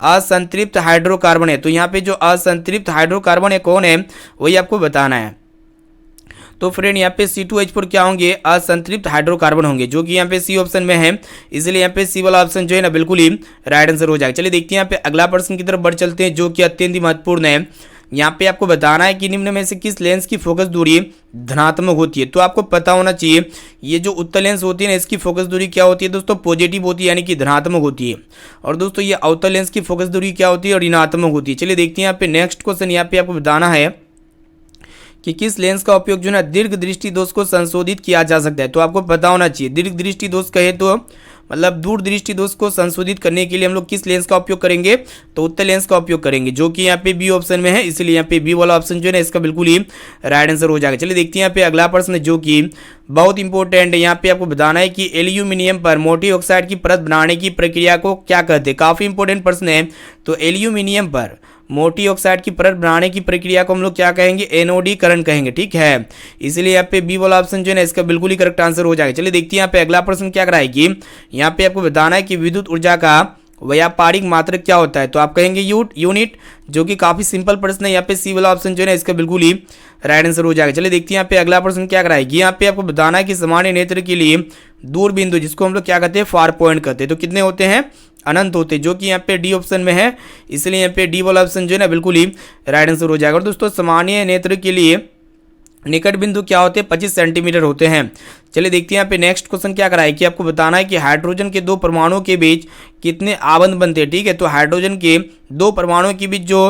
असंतृप्त हाइड्रोकार्बन है। तो यहाँ पे जो असंतृप्त हाइड्रोकार्बन है कौन है, वही आपको बताना है। तो फ्रेंड यहाँ पे C2H4 क्या होंगे, असंतृप्त हाइड्रोकार्बन होंगे, जो कि यहाँ पे सी ऑप्शन में है। इसलिए यहाँ पे सी वाला ऑप्शन जो है ना बिल्कुल ही राइट आंसर हो जाएगा। चलिए देखते हैं यहाँ पे अगला प्रश्न की तरफ बढ़ चलते हैं जो कि अत्यंत ही महत्वपूर्ण है। यहाँ पे आपको बताना है कि निम्न में से किस लेंस की फोकस दूरी धनात्मक होती है। तो आपको पता होना चाहिए ये जो उत्तल लेंस होती है ना इसकी फोकस दूरी क्या होती है दोस्तों, पॉजिटिव होती है, यानी कि धनात्मक होती है। और दोस्तों ये अवतल लेंस की फोकस दूरी क्या होती है, ऋणात्मक होती है। चलिए देखते हैं यहाँ पे नेक्स्ट क्वेश्चन। यहाँ पे आपको बताना है कि किस लेंस का उपयोग जो है ना दीर्घ दृष्टि दोष को संशोधित किया जा सकता है। तो आपको पता होना चाहिए दीर्घ दृष्टि दोष कहे तो मतलब दूर दृष्टि दोष को संशोधित करने के लिए हम लोग किस लेंस का उपयोग करेंगे, तो उत्तल लेंस का उपयोग करेंगे, जो कि यहाँ पे बी ऑप्शन में है। इसलिए यहाँ पे बी वाला ऑप्शन जो है ना इसका बिल्कुल ही राइट आंसर हो जाएगा। चलिए देखते हैं यहाँ पे अगला प्रश्न जो कि बहुत इंपॉर्टेंट है। यहाँ पे आपको बताना है कि एल्यूमिनियम पर मोटी ऑक्साइड की परत बनाने की प्रक्रिया को क्या कहते हैं। काफी इंपॉर्टेंट प्रश्न है। तो एल्यूमिनियम पर मोटी ऑक्साइड की परत बनाने की प्रक्रिया को हम लोग क्या कहेंगे, एनोडीकरण कहेंगे, ठीक है। इसलिए यहाँ पे बी वाला ऑप्शन जो है ना इसका बिल्कुल ही करेक्ट आंसर हो जाएगा। चलिए देखते हैं यहाँ पे अगला प्रश्न क्या कराएगी। यहाँ पे आपको बताना है कि विद्युत ऊर्जा का व्यापारिक मात्रक क्या होता है। तो आप कहेंगे यूनिट, जो कि काफी सिंपल प्रश्न है। यहाँ पे सी वाला ऑप्शन जो है ना इसका बिल्कुल ही राइट आंसर हो जाएगा। चलिए देखते हैं यहाँ पे अगला प्रश्न क्या कराएगी। यहाँ पे आपको बताना है कि सामान्य नेत्र के लिए दूर बिंदु, जिसको हम लोग क्या कहते हैं, फार पॉइंट कहते हैं, तो कितने होते हैं, अनंत होते, जो कि यहाँ पे डी ऑप्शन में है। इसलिए यहाँ पे डी वाला ऑप्शन जो है ना बिल्कुल ही राइट आंसर हो जाएगा। और दोस्तों सामान्य नेत्र के लिए निकट बिंदु क्या होते हैं, 25 सेंटीमीटर होते हैं। चलिए देखते हैं यहाँ पे नेक्स्ट क्वेश्चन क्या कराए कि आपको बताना है कि हाइड्रोजन के 2 परमाणुओं के बीच कितने आबंध बनते हैं, ठीक है। तो हाइड्रोजन के 2 परमाणुओं के बीच जो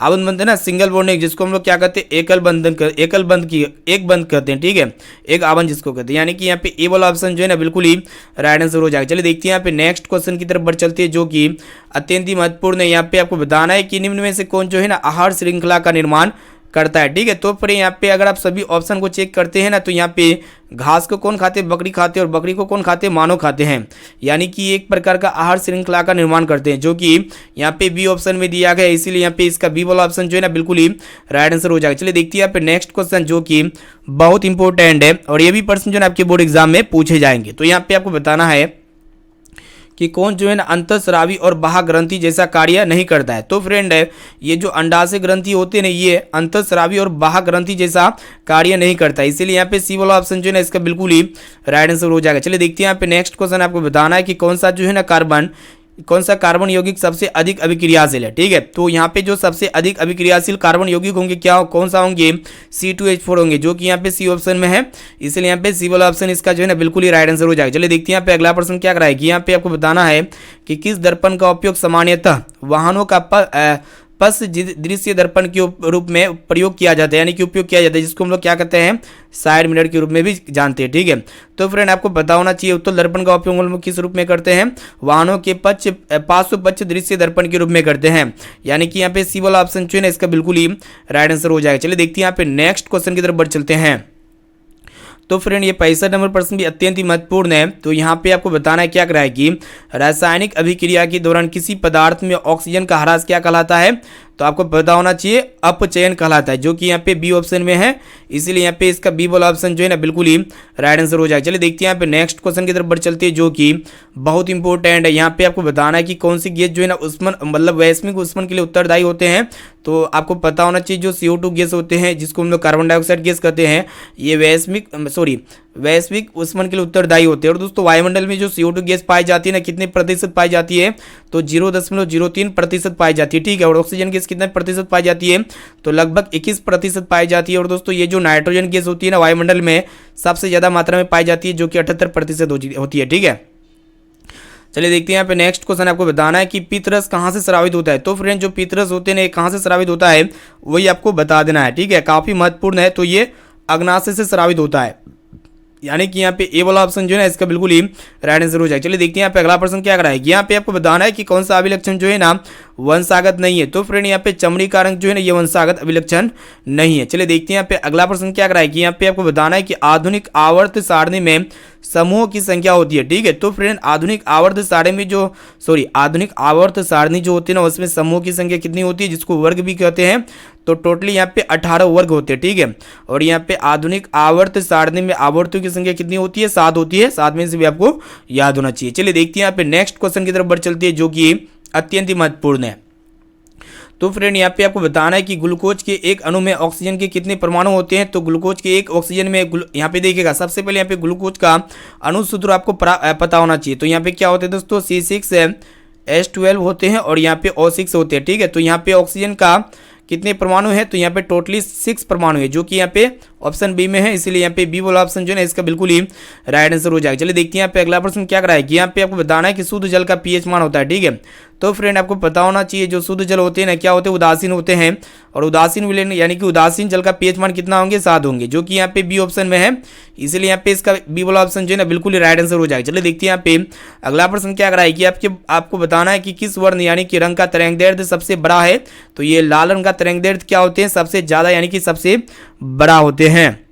आबंध बनते हैं ना, सिंगल बॉन्डिंग, जिसको हम लोग क्या कहते हैं, एक बंध कहते हैं, ठीक है, एक आबंध जिसको कहते हैं। यानी कि यहाँ पे ए वाला ऑप्शन जो है ना बिल्कुल ही राइट आंसर हो जाएगा। चलिए देखते हैं यहाँ पे नेक्स्ट क्वेश्चन की तरफ बढ़ चलते हैं जो कि अत्यंत ही महत्वपूर्ण है। यहाँ पे आपको बताना है कि निम्न में से कौन जो है ना आहार श्रृंखला का निर्माण करता है, ठीक है। तो फिर यहाँ पे अगर आप सभी ऑप्शन को चेक करते हैं ना, तो यहाँ पे घास को कौन खाते हैं, बकरी खाते हैं, और बकरी को कौन खाते हैं, मानव खाते हैं। यानी कि एक प्रकार का आहार श्रृंखला का निर्माण करते हैं, जो कि यहाँ पे बी ऑप्शन में दिया गया है। इसीलिए यहाँ पे इसका बी वाला ऑप्शन जो है ना बिल्कुल ही राइट आंसर हो जाएगा। चलिए देखते हैं यहाँ पे नेक्स्ट क्वेश्चन जो कि बहुत इंपॉर्टेंट है, और ये भी प्रश्न जो है आपके बोर्ड एग्जाम में पूछे जाएंगे। तो यहाँ पे आपको बताना है कि कौन जो है ना अंतःस्रावी और बाह्य ग्रंथि जैसा कार्य नहीं करता है। तो फ्रेंड ये जो अंडाशय ग्रंथि होते हैं ना, ये अंतःस्रावी और बाह्य ग्रंथि जैसा कार्य नहीं करता है, इसीलिए यहाँ पे सी वाला ऑप्शन जो है ना इसका बिल्कुल ही राइट आंसर हो जाएगा। चलिए देखते हैं यहाँ पे नेक्स्ट क्वेश्चन आपको बताना है कि कौन सा जो है ना कौन सा कार्बन यौगिक सबसे अधिक अभिक्रियाशील है। ठीक है, तो यहाँ पे जो सबसे अधिक अभिक्रियाशील कार्बन यौगिक होंगे कौन सा होंगे, C2H4 होंगे, जो कि यहाँ पे सी ऑप्शन में है, इसलिए यहाँ पे सी वाला ऑप्शन इसका जो है ना बिल्कुल ही राइट आंसर हो जाएगा। चलिए देखते हैं यहाँ पे अगला प्रश्न क्या कराएगी। यहाँ पे आपको बताना है कि किस दर्पण का उपयोग सामान्यतः वाहनों का पस दृश्य दर्पण के रूप में प्रयोग किया जाता है, यानी कि उपयोग किया जाता है, जिसको हम लोग क्या कहते हैं, साइड मिरर के रूप में भी जानते हैं। ठीक है, तो फ्रेंड आपको पता होना चाहिए उत्तल दर्पण का उपयोग हम लोग किस रूप में करते हैं, वाहनों के पार्श्व पक्ष दृश्य दर्पण के रूप में करते हैं, यानी कि यहाँ पे सी वाला ऑप्शन जो है ना इसका बिल्कुल ही राइट आंसर हो जाएगा। चलिए देखते हैं यहाँ पे नेक्स्ट क्वेश्चन की तरफ बढ़ चलते हैं। तो फ्रेंड ये 65 नंबर प्रश्न भी अत्यंत ही महत्वपूर्ण है। तो यहाँ पे आपको बताना है क्या कराए कि रासायनिक अभिक्रिया के दौरान किसी पदार्थ में ऑक्सीजन का ह्रास क्या कहलाता है, तो आपको पता होना चाहिए अपचयन कहलाता है, जो कि यहाँ पे बी ऑप्शन में है, इसीलिए यहाँ पे इसका बी वाला ऑप्शन जो है ना बिल्कुल ही राइट आंसर हो जाएगा। चलिए देखते हैं यहाँ पे नेक्स्ट क्वेश्चन की तरफ बढ़ चलते हैं, जो कि बहुत इंपॉर्टेंट है। यहाँ पे आपको बताना है कि कौन सी गैस जो है ना उष्मन मतलब वैश्विक उष्मन के लिए उत्तरदायी होते हैं। तो आपको पता होना चाहिए जो CO2 गैस होते हैं, जिसको हम लोग कार्बन डाइऑक्साइड गैस कहते हैं, ये वैश्विक उष्मन के लिए उत्तरदायी होते हैं। और दोस्तों वायुमंडल में जो CO2 गैस पाई जाती है ना, कितने प्रतिशत पाई जाती है, तो 0.03% पाई जाती है। ठीक है, और ऑक्सीजन गैस कितने प्रतिशत पाई जाती है, तो लगभग 21% पाई जाती है। और दोस्तों ये जो नाइट्रोजन गैस होती है ना वायुमंडल में सबसे ज्यादा मात्रा में पाई जाती है, जो कि 78% होती है। ठीक है, चलिए देखते हैं यहाँ पे नेक्स्ट क्वेश्चन आपको बताना है कि पीतरस कहाँ से स्रावित होता है। तो फ्रेंड जो पीतरस होते हैं कहाँ से स्रावित होता है वही आपको बता देना है। ठीक है, काफी महत्वपूर्ण है। तो ये अग्नाशय से स्रावित होता है, यानी कि यहाँ पे ए वाला ऑप्शन जो है ना इसका बिल्कुल ही राइट आंसर हो जाएगा। चलिए देखते हैं यहाँ पे अगला प्रश्न क्या कराएगी। यहाँ पे आपको बताना है कि कौन सा अभिलक्षण जो है ना वंशागत नहीं है। तो फ्रेंड यहाँ पे चमड़ी का रंग जो है ना ये वंशागत अभिलक्षण नहीं है। चलिए देखते हैं यहाँ पे अगला प्रश्न क्या कराएगी। यहाँ पे आपको बताना है कि आधुनिक आवर्त सारणी में समूहों की संख्या होती है। ठीक है, तो फ्रेंड आधुनिक आवर्त सारणी जो होती है ना उसमें समूह की संख्या कितनी होती है, जिसको वर्ग भी कहते हैं। तो टोटली यहाँ पे 18 वर्ग होते हैं। ठीक है, और यहाँ पे आधुनिक आवर्त सारणी में आवर्तों की संख्या कितनी होती है, 7 होती है। 7 में से भी आपको याद होना चाहिए। चलिए देखते हैं यहाँ पे नेक्स्ट क्वेश्चन की तरफ बढ़ चलती है, जो कि अत्यंत ही महत्वपूर्ण है। तो फ्रेंड यहाँ पे आपको बताना है कि ग्लूकोज के एक अणु में ऑक्सीजन के कितने परमाणु होते हैं। तो ग्लूकोज के एक ऑक्सीजन में यहाँ पे देखिएगा, सबसे पहले यहाँ पे ग्लूकोज का अणु सूत्र आपको पता होना चाहिए। तो यहाँ पे क्या होते हैं दोस्तों, C6H12 होते हैं और यहाँ पे O6 होते हैं। ठीक है, तो यहाँ पे ऑक्सीजन का कितने परमाणु है, तो यहाँ पे टोटली 6 परमाणु है, जो कि यहाँ पे ऑप्शन बी में है, इसीलिए यहाँ पे बी वाला ऑप्शन जो है ना इसका बिल्कुल ही राइट आंसर हो जाएगा। चलिए देखते हैं यहाँ पे अगला प्रश्न क्या कराएगी। यहाँ पे आपको बताना है कि शुद्ध जल का pH मान होता है। ठीक है, तो फ्रेंड आपको पता होना चाहिए जो शुद्ध जल होते हैं ना क्या होते हैं, उदासीन होते हैं। और उदासीन विलयन यानी कि उदासीन जल का pH मान कितना होंगे, 7 होंगे, जो कि यहाँ पे बी ऑप्शन में है, इसीलिए यहाँ पे इसका बी वाला ऑप्शन जो है ना बिल्कुल ही राइट आंसर हो जाएगा। चलिए देखते हैं यहाँ पे अगला प्रश्न क्या कराएगी। आपको बताना है कि किस वर्ण यानी कि रंग का तरंगदैर्ध्य सबसे बड़ा है। तो ये लाल रंग का तरंगदैर्ध्य क्या होते हैं, सबसे ज्यादा यानी कि सबसे बड़ा होते हैं,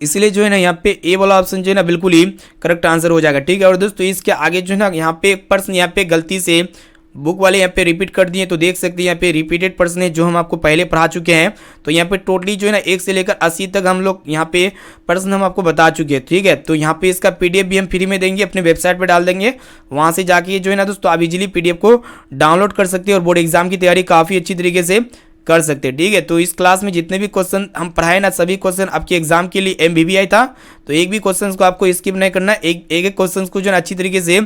इसलिए जो है ना यहाँ पे ए वाला ऑप्शन जो है ना बिल्कुल ही करेक्ट आंसर हो जाएगा। ठीक है, और दोस्तों इसके आगे जो है ना यहाँ पे प्रश्न यहाँ पे गलती से बुक वाले यहाँ पे रिपीट कर दिए, तो देख सकते हैं यहाँ पे रिपीटेड प्रश्न है जो हम आपको पहले पढ़ा चुके हैं। तो यहाँ पे टोटली जो है ना 1 से लेकर 80 तक हम लोग यहाँ पे प्रश्न हम आपको बता चुके हैं। ठीक है, तो यहाँ पे इसका PDF भी हम फ्री में देंगे, अपने वेबसाइट पे डाल देंगे, वहाँ से जाके जो है ना दोस्तों आप इजीली PDF को डाउनलोड कर सकते हैं और बोर्ड एग्जाम की तैयारी काफ़ी अच्छी तरीके से कर सकते हैं। ठीक है, तो इस क्लास में जितने भी क्वेश्चन हम पढ़ाए ना सभी क्वेश्चन आपके एग्जाम के लिए MBBI था। तो एक भी क्वेश्चन को आपको स्किप नहीं करना है, एक क्वेश्चन को जो है अच्छी तरीके से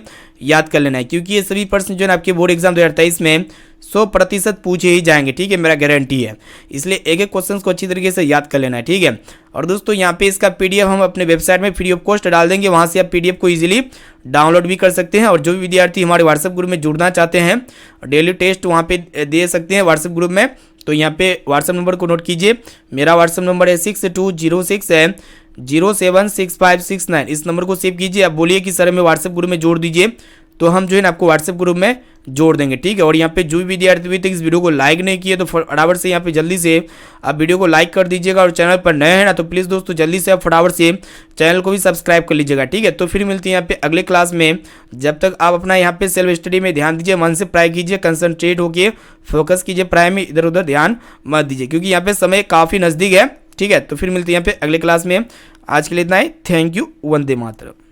याद कर लेना है, क्योंकि ये सभी प्रश्न जो है आपके बोर्ड एग्जाम 2023 में 100% पूछे ही जाएंगे। ठीक है, मेरा गारंटी है, इसलिए एक क्वेश्चन को अच्छी तरीके से याद कर लेना है। ठीक है, और दोस्तों यहाँ पे इसका PDF हम अपने वेबसाइट में फ्री ऑफ कॉस्ट डाल देंगे, वहाँ से आप PDF को ईजिली डाउनलोड भी कर सकते हैं। और जो भी विद्यार्थी हमारे व्हाट्सएप ग्रुप में जुड़ना चाहते हैं, डेली टेस्ट वहाँ पे दे सकते हैं व्हाट्सएप ग्रुप में। तो यहाँ पे व्हाट्सएप नंबर को नोट कीजिए, मेरा व्हाट्सएप नंबर है 6206076569। इस नंबर को सेव कीजिए, आप बोलिए कि सर हमें व्हाट्सएप ग्रुप में जोड़ दीजिए, तो हम जो है ना आपको व्हाट्सएप ग्रुप में जोड़ देंगे। ठीक है, और यहाँ पे जो भी विद्यार्थी अभी तक इस वीडियो को लाइक नहीं किए तो फटाफट से यहाँ पे जल्दी से आप वीडियो को लाइक कर दीजिएगा। और चैनल पर नए हैं ना तो प्लीज़ दोस्तों जल्दी से आप फटाफट से चैनल को भी सब्सक्राइब कर लीजिएगा। ठीक है, तो फिर मिलती है यहाँ पे अगले क्लास में। जब तक आप अपना यहाँ पे सेल्फ स्टडी में ध्यान दीजिए, मन से पढ़ाई कीजिए, कंसंट्रेट होकर फोकस कीजिए, पढ़ाई में इधर उधर ध्यान मत दीजिए, क्योंकि यहाँ पे समय काफ़ी नज़दीक है। ठीक है, तो फिर मिलती है यहाँ पे अगले क्लास में। आज के लिए इतना ही, थैंक यू, वंदे मातरम।